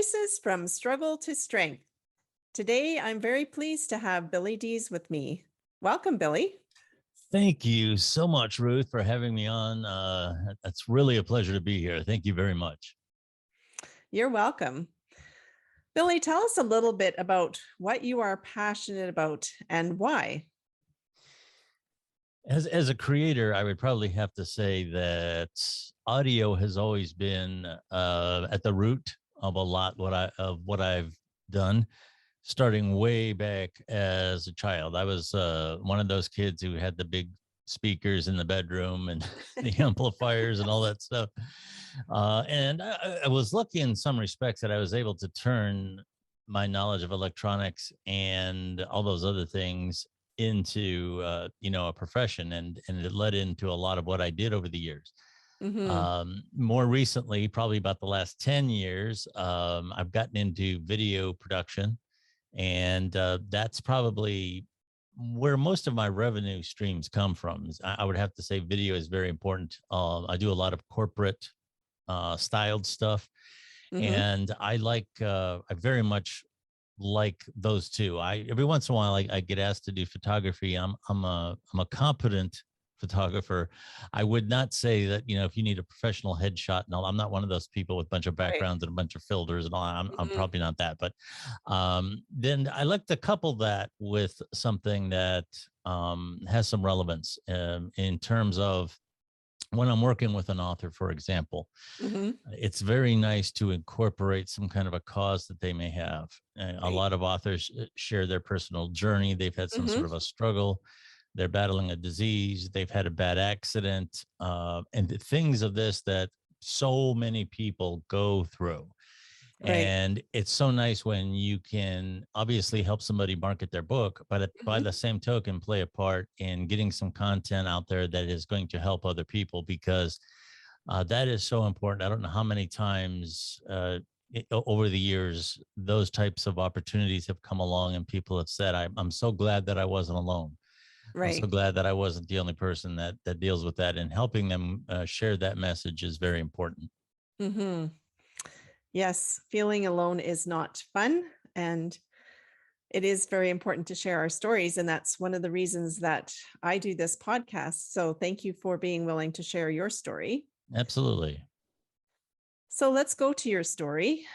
Voices from Struggle to Strength. Today, I'm very pleased to have Billy Dees with me. Welcome, Billy. Thank you so much, Ruth, for having me on. It's really a pleasure to be here. Thank you very much. You're welcome. Billy, tell us a little bit about what you are passionate about and why. As a creator, I would probably have to say that audio has always been at the root of a lot of what I've done, starting way back as a child. I was one of those kids who had the big speakers in the bedroom and the amplifiers and all that stuff. And I was lucky in some respects that I was able to turn my knowledge of electronics and all those other things into a profession, and it led into a lot of what I did over the years. Mm-hmm. More recently, probably about the last 10 years, I've gotten into video production, and that's probably where most of my revenue streams come from. I would have to say video is very important. I do a lot of corporate styled stuff, Mm-hmm. and I very much like those two. I Every once in a while I get asked to do photography. I'm a competent photographer. I would not say that, if you need a professional headshot and all, I'm not one of those people with a bunch of Right. backgrounds and a bunch of filters and all. I'm Mm-hmm. probably not that, but then I like to couple that with something that has some relevance in terms of when I'm working with an author, for example. Mm-hmm. It's very nice to incorporate some kind of a cause that they may have. A Right. lot of authors share their personal journey. They've had some Mm-hmm. sort of a struggle. They're battling a disease. They've had a bad accident, and the things of this that so many people go through. Right. And it's so nice when you can obviously help somebody market their book, but by Mm-hmm. the same token, play a part in getting some content out there that is going to help other people, because that is so important. I don't know how many times over the years those types of opportunities have come along, and people have said, I'm so glad that I wasn't alone. I'm so Right. glad that I wasn't the only person that deals with that, and helping them share that message is very important. Mm-hmm. Yes, feeling alone is not fun. And it is very important to share our stories. And that's one of the reasons that I do this podcast. So thank you for being willing to share your story. Absolutely. So let's go to your story.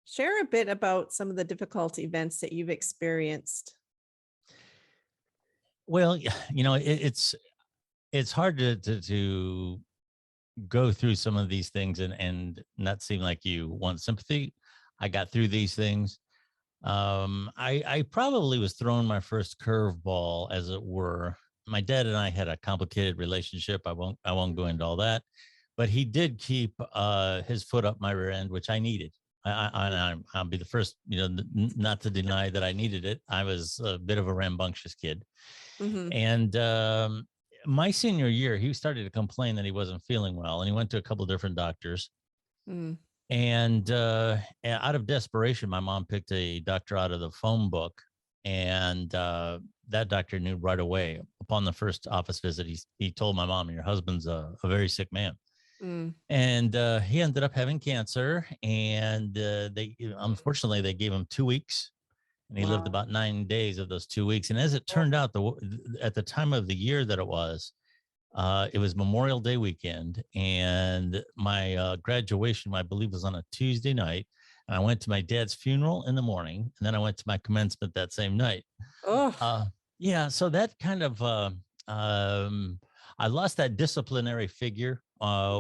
Share a bit about some of the difficult events that you've experienced. Well, it's hard to go through some of these things and not seem like you want sympathy. I got through these things. I probably was thrown my first curveball, as it were. My dad and I had a complicated relationship. I won't go into all that, but he did keep his foot up my rear end, which I needed. I'll be the first, not to deny that I needed it. I was a bit of a rambunctious kid, Mm-hmm. and my senior year, he started to complain that he wasn't feeling well, and he went to a couple of different doctors. Mm. And out of desperation, my mom picked a doctor out of the phone book, and that doctor knew right away. Upon the first office visit, he told my mom, "Your husband's a very sick man." Mm. And he ended up having cancer, and unfortunately they gave him 2 weeks, and he lived Wow. about 9 days of those 2 weeks. And as it turned out, at the time of the year that it was Memorial Day weekend, and my graduation, I believe, was on a Tuesday night. And I went to my dad's funeral in the morning, and then I went to my commencement that same night. Oh. Uh, yeah, so that kind of I lost that disciplinary figure,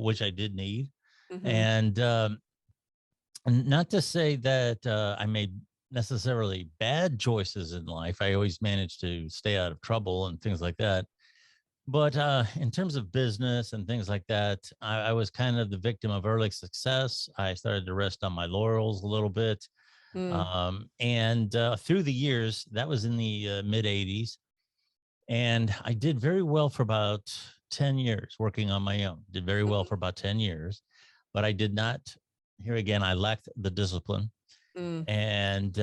which I did need, Mm-hmm. and not to say that I made necessarily bad choices in life. I always managed to stay out of trouble and things like that, but in terms of business and things like that, I was kind of the victim of early success. I started to rest on my laurels a little bit. Mm. And through the years, that was in the mid 80s. And I did very well for about 10 years working on my own, did very well for about 10 years. But I did not, here again, I lacked the discipline. Mm. And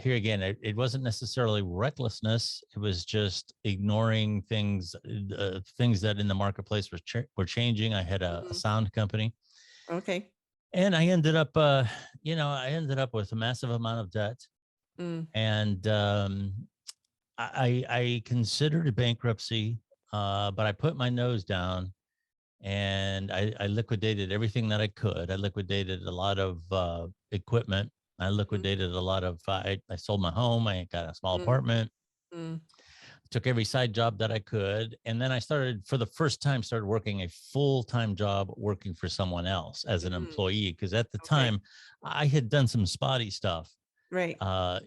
here again, it wasn't necessarily recklessness. It was just ignoring things that in the marketplace were changing. I had a Mm-hmm. sound company, Okay. And I ended up, I ended up with a massive amount of debt. Mm, And I considered bankruptcy, but I put my nose down and I liquidated everything that I could. I liquidated a lot of equipment. I mm, liquidated a lot of, I sold my home. I got a small mm, apartment, mm, took every side job that I could. And then I started, for the first time, started working a full-time job working for someone else as an mm. employee. Cause at the Okay. time I had done some spotty stuff, Right. but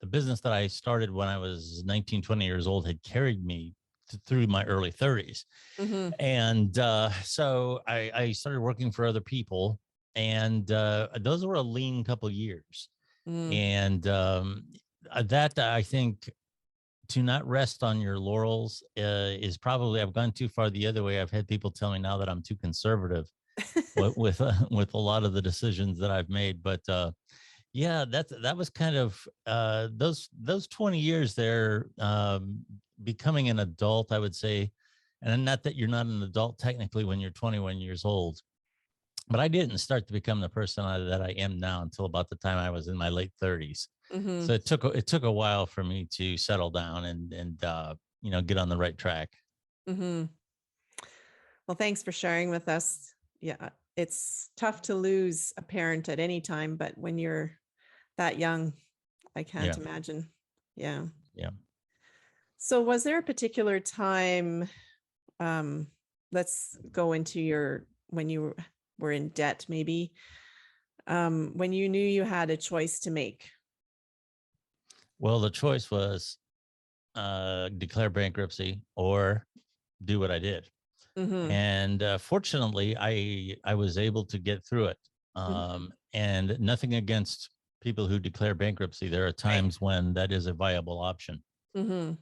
the business that I started when I was 19, 20 years old had carried me through my early 30s. Mm-hmm. And so I started working for other people, and those were a lean couple years. Mm. And that I think, to not rest on your laurels is probably, I've gone too far the other way. I've had people tell me now that I'm too conservative with a lot of the decisions that I've made. But yeah, that was kind of those 20 years there, becoming an adult, I would say. And not that you're not an adult technically when you're 21 years old, but I didn't start to become the person that I am now until about the time I was in my late 30s. Mm-hmm. So it took a while for me to settle down and get on the right track. Mm-hmm. Well, thanks for sharing with us. Yeah, it's tough to lose a parent at any time, but when you're that young, I can't Yeah, imagine. Yeah. yeah. So was there a particular time, um, let's go into your when you were in debt, maybe, when you knew you had a choice to make? Well, the choice was declare bankruptcy or do what I did. Mm-hmm. And fortunately, I was able to get through it. Mm-hmm. And nothing against people who declare bankruptcy. There are Right. times when that is a viable option. Mm-hmm.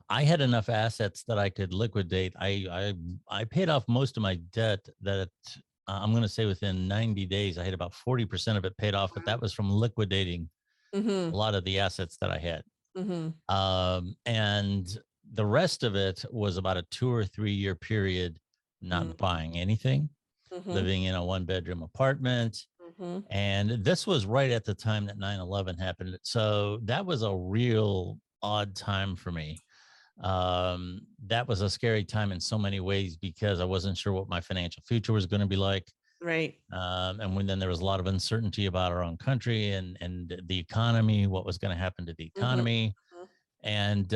I had enough assets that I could liquidate. I paid off most of my debt. That I'm going to say within 90 days, I had about 40% of it paid off, but Wow. that was from liquidating Mm-hmm. a lot of the assets that I had. Mm-hmm. And the rest of it was about a 2 or 3 year period, not buying anything, Mm-hmm. living in a 1 bedroom apartment. Mm-hmm. And this was right at the time that 9/11 happened. So that was a real odd time for me. That was a scary time in so many ways because I wasn't sure what my financial future was going to be like. Right. And when then there was a lot of uncertainty about our own country and the economy, what was going to happen to the Mm-hmm. economy. And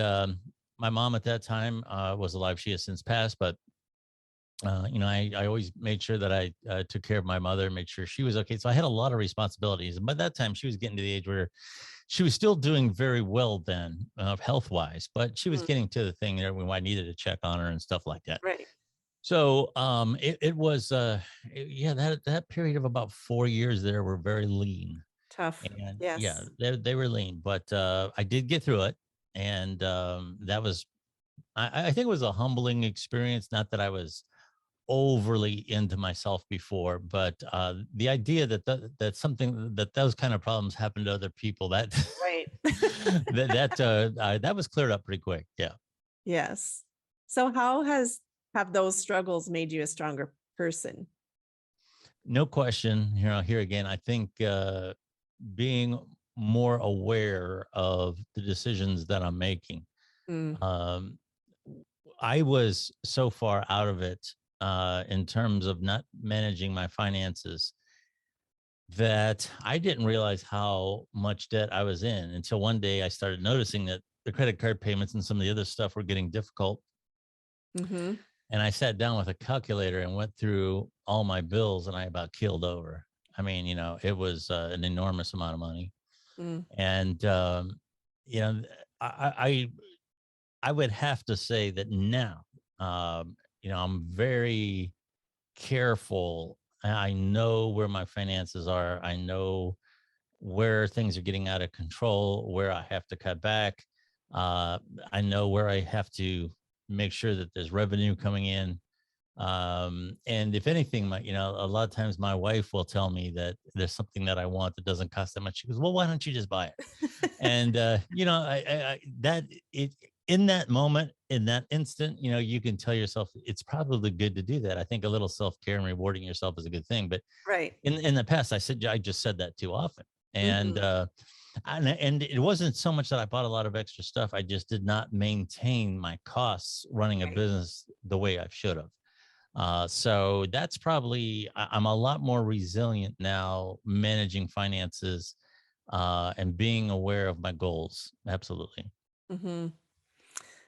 my mom at that time was alive. She has since passed, but I always made sure that I took care of my mother, made sure she was okay. So I had a lot of responsibilities. And by that time, she was getting to the age where she was still doing very well then, health wise, but she was Mm-hmm. getting to the thing there when I needed to check on her and stuff like that. Right. So it was, yeah, that period of about 4 years there were very lean. Tough. And yeah, Yes. they were lean, but I did get through it. And that was, I think it was a humbling experience. Not that I was overly into myself before, but the idea that something that those kind of problems happen to other people, that Right. that was cleared up pretty quick. Yeah, Yes. So how have those struggles made you a stronger person? no question. Here again, I think being more aware of the decisions that I'm making. Mm, Um, I was so far out of it in terms of not managing my finances that I didn't realize how much debt I was in until one day I started noticing that the credit card payments and some of the other stuff were getting difficult. mhm, And I sat down with a calculator and went through all my bills, and I about keeled over. I mean, it was an enormous amount of money. mm, And, you know, I, I, I would have to say that now, I'm very careful. I know where my finances are. I know where things are getting out of control, where I have to cut back. Uh, I know where I have to make sure that there's revenue coming in. And if anything, a lot of times my wife will tell me that there's something that I want that doesn't cost that much. She goes, "Well, why don't you just buy it?" And that it in that moment, in that instant, you can tell yourself it's probably good to do that. I think a little self-care and rewarding yourself is a good thing. But Right. in the past, I just said that too often. And Mhm. and it wasn't so much that I bought a lot of extra stuff. I just did not maintain my costs running a Right. business the way I should have. So that's probably I'm a lot more resilient now managing finances and being aware of my goals. Absolutely. Mhm.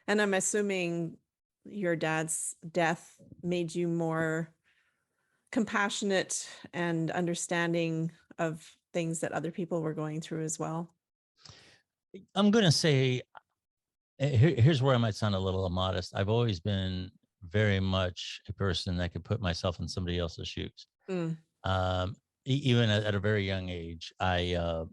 And I'm assuming your dad's death made you more compassionate and understanding of things that other people were going through as well. I'm going to say here's where I might sound a little modest. I've always been very much a person that could put myself in somebody else's shoes. Mm. Um, Even at a very young age, I uh,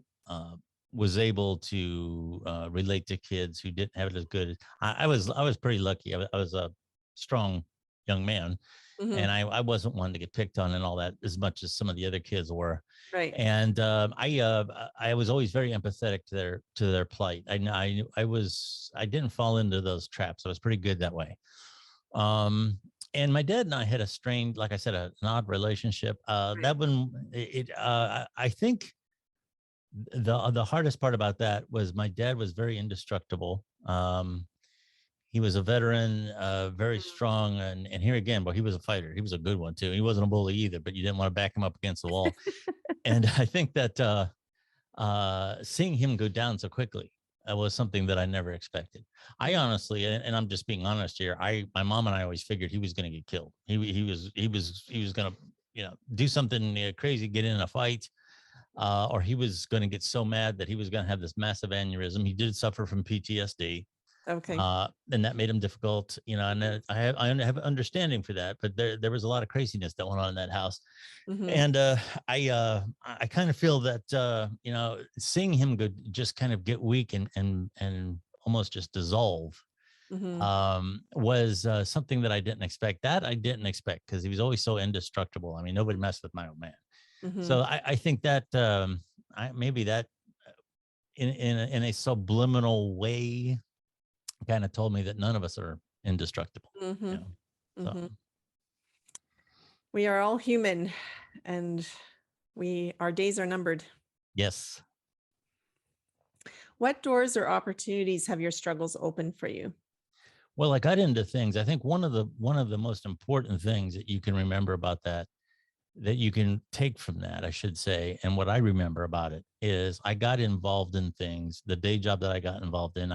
was able to relate to kids who didn't have it as good. I was pretty lucky. I was a strong young man, and Mhm. I wasn't one to get picked on and all that as much as some of the other kids were. Right. And I was always very empathetic to their plight. I didn't fall into those traps. I was pretty good that way. And my dad and I had a strained, like I said, an odd relationship. Right. That one, I think the hardest part about that was my dad was very indestructible. He was a veteran, very Mhm. strong, and here again, but he was a fighter. He was a good one too. He wasn't a bully either, but you didn't want to back him up against the wall. And I think that seeing him go down so quickly was something that I never expected. I Mm. honestly, and I'm just being honest here, my mom and I always figured he was going to get killed. He was going to do something crazy, get in a fight, or he was going to get so mad that he was going to have this massive aneurysm. He did suffer from PTSD, Okay. and that made him difficult. And Mhm. I have understanding for that, but there was a lot of craziness that went on in that house. Mhm. And I kind of feel that seeing him go just kind of get weak and almost just dissolve Mhm. was something that I didn't expect. That I didn't expect because he was always so indestructible. I mean, nobody messed with my old man. Mhm. So I think that maybe that in a subliminal way kind of told me that none of us are indestructible. You Mhm. know, so Mhm. We are all human and our days are numbered. yes. What doors or opportunities have your struggles opened for you? Well, I got into things. I think one of the most important things that you can remember about that you can take from that, I should say, and what I remember about it is I got involved in things. The day job that I got involved in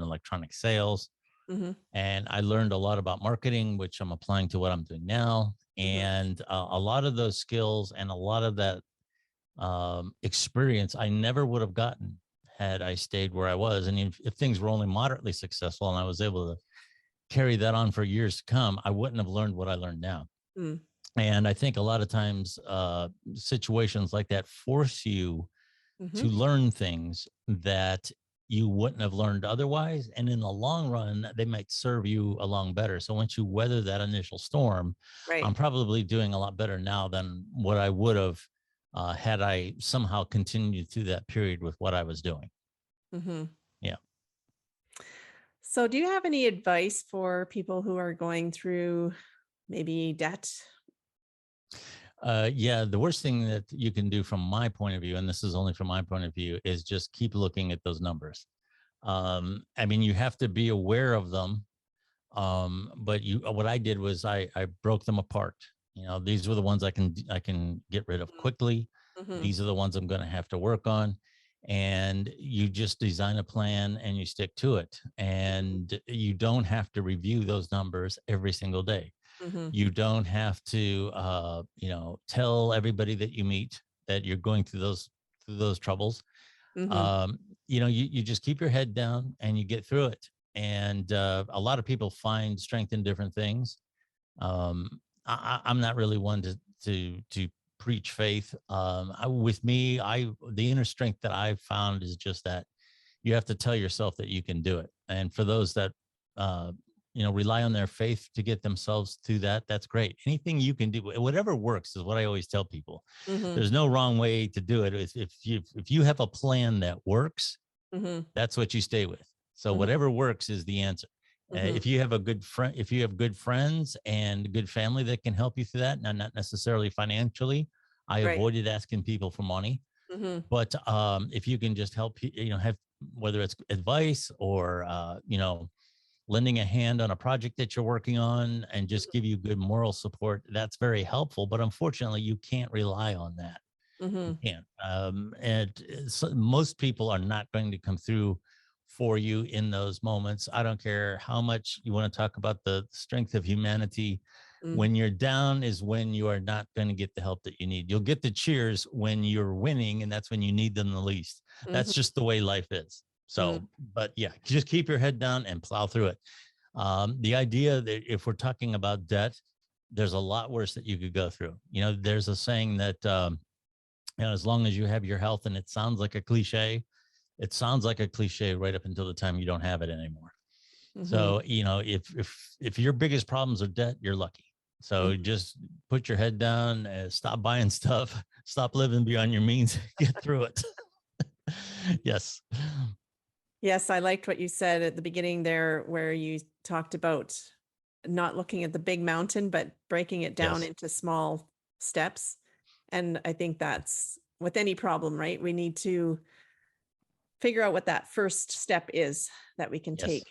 electronic sales, Mhm. and I learned a lot about marketing, which I'm applying to what I'm doing now. Mhm. And a lot of those skills and a lot of that experience I never would have gotten had I stayed where I was. And if things were only moderately successful and I was able to carry that on for years to come, I wouldn't have learned what I learned now. Mm. And I think a lot of times situations like that force you to Mhm. learn things that you wouldn't have learned otherwise. And in the long run, they might serve you along better. So once you weather that initial storm, I'm Right. probably doing a lot better now than what I would have had I somehow continued through that period with what I was doing. Mhm. Yeah. So, do you have any advice for people who are going through maybe debt? Yeah, the worst thing that you can do from my point of view, and this is only from my point of view, is just keep looking at those numbers. I mean, you have to be aware of them. But what I did was I broke them apart. These were the ones I can get rid of quickly. Mhm. These are the ones I'm going to have to work on. And you just design a plan and you stick to it. Mhm. And you don't have to review those numbers every single day. Mhm. You don't have to tell everybody that you meet that you're going through those troubles. Mhm. um, you just keep your head down and you get through it. And a lot of people find strength in different things. I'm not really one to preach faith. With me, the inner strength that I've found is just that you have to tell yourself that you can do it. And for those that uh, rely on their faith to get themselves through that, that's great. Anything you can do, whatever works, is what I always tell people. Mhm. There's no wrong way to do it. If you have a plan that works, Mhm. that's what you stay with. So Mhm. whatever works is the answer. Mhm. If you have good friends and good family that can help you through that, now not necessarily financially, I Right. avoided asking people for money. Mhm. But if you can just help, have whether it's advice or lending a hand on a project that you're working on and just give you good moral support, that's very helpful. But unfortunately, you can't rely on that. You Mhm. can't. Most people are not going to come through for you in those moments. I don't care how much you want to talk about the strength of humanity. Mm. When you're down is when you are not going to get the help that you need. You'll get the cheers when you're winning, and that's when you need them the least. That's Mhm. just the way life is. Mm. So, but yeah, just keep your head down and plow through it. The idea that if we're talking about debt, there's a lot worse that you could go through. There's a saying that as long as you have your health, and it sounds like a cliche, it sounds like a cliche right up until the time you don't have it anymore. Mhm. So, if your biggest problems are debt, you're lucky. Mhm. So just put your head down, stop buying stuff, stop living beyond your means, get through it. Yes. Yes, I liked what you said at the beginning there, where you talked about not looking at the big mountain, but breaking it down Yes. into small steps. And I think that's with any problem, right? We need to figure out what that first step is that we can Yes. take.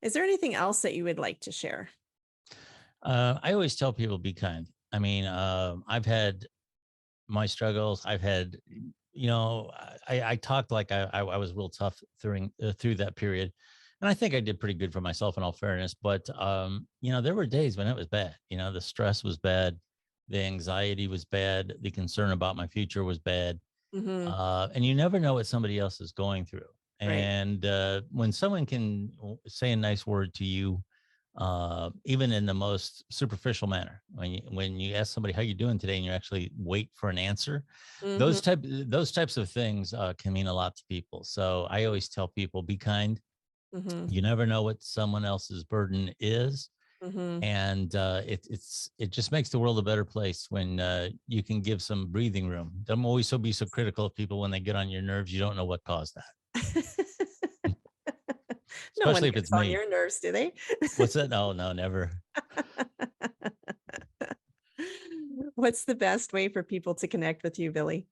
Is there anything else that you would like to share? I always tell people be kind. I mean, I've had my struggles. I've had, I talked like I was real tough through that period, and I think I did pretty good for myself in all fairness. But there were days when it was bad. The stress was bad, the anxiety was bad, the concern about my future was bad, Hmm. and you never know what somebody else is going through. Right. And when someone can say a nice word to you, even in the most superficial manner, when you ask somebody how you doing today, and you actually wait for an answer, Hmm. those types of things can mean a lot to people. So I always tell people, be kind. Hmm. You never know what someone else's burden is, Hmm. and it just makes the world a better place when you can give some breathing room. Don't always be so critical of people when they get on your nerves. You don't know what caused that, No one especially if gets it's on me. your nerves, do they? What's that? No, no, never. What's the best way for people to connect with you, Billy?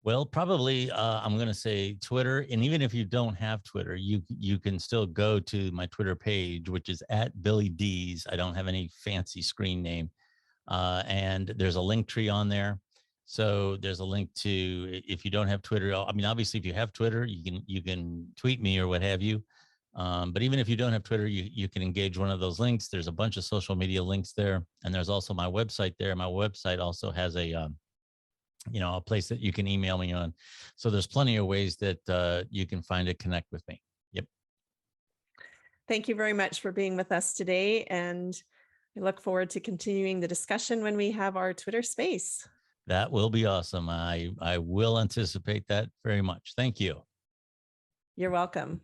Well, probably I'm going to say Twitter, and even if you don't have Twitter, you can still go to my Twitter page, which is at Billy Dees. I don't have any fancy screen name, and there's a link tree on there. So there's a link to, if you don't have Twitter. I mean, obviously, if you have Twitter, you can tweet me or what have you. But even if you don't have Twitter, you can engage one of those links. There's a bunch of social media links there, and there's also my website there. My website also has a place that you can email me on. So there's plenty of ways that you can find to connect with me. Yep. Thank you very much for being with us today. And I look forward to continuing the discussion when we have our Twitter space. That will be awesome. I will anticipate that very much. Thank you. You're welcome.